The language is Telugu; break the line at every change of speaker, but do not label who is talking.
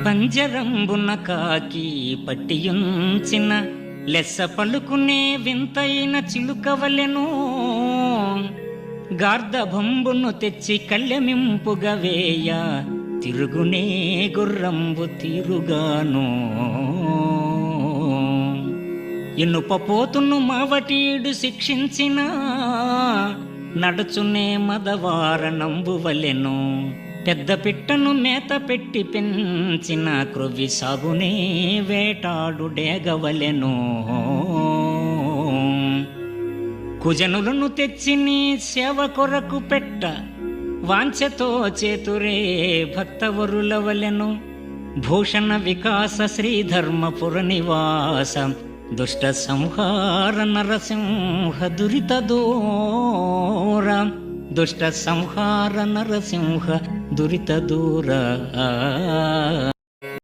పంజరంబున కాకి పట్టియుంచిన లెస్స పలుకునే వింతైన చిలుకవలెను. గార్ధబంబును తెచ్చి కళ్ళెమింపుగా వేయ తిరుగునే గుర్రంబు తీరుగాను. ఇనుపపోతును మావటీడు శిక్షించిన నడుచునే మదవారణంబువలెను. పెద్ద పిట్టను మేత పెట్టి పెంచిన క్రొవ్వి సాగునే వేటాడు డేగవలెను. కుజనులను తెచ్చి నీ సేవ కొరకు పెట్ట వాంఛతో చేతురే భక్తవరులవలెను. భూషణ వికాస శ్రీధర్మపుర నివాస దుష్ట సంహార నరసింహ దురిత దూర. దుష్ట సంహార నరసింహ దురిత దూర.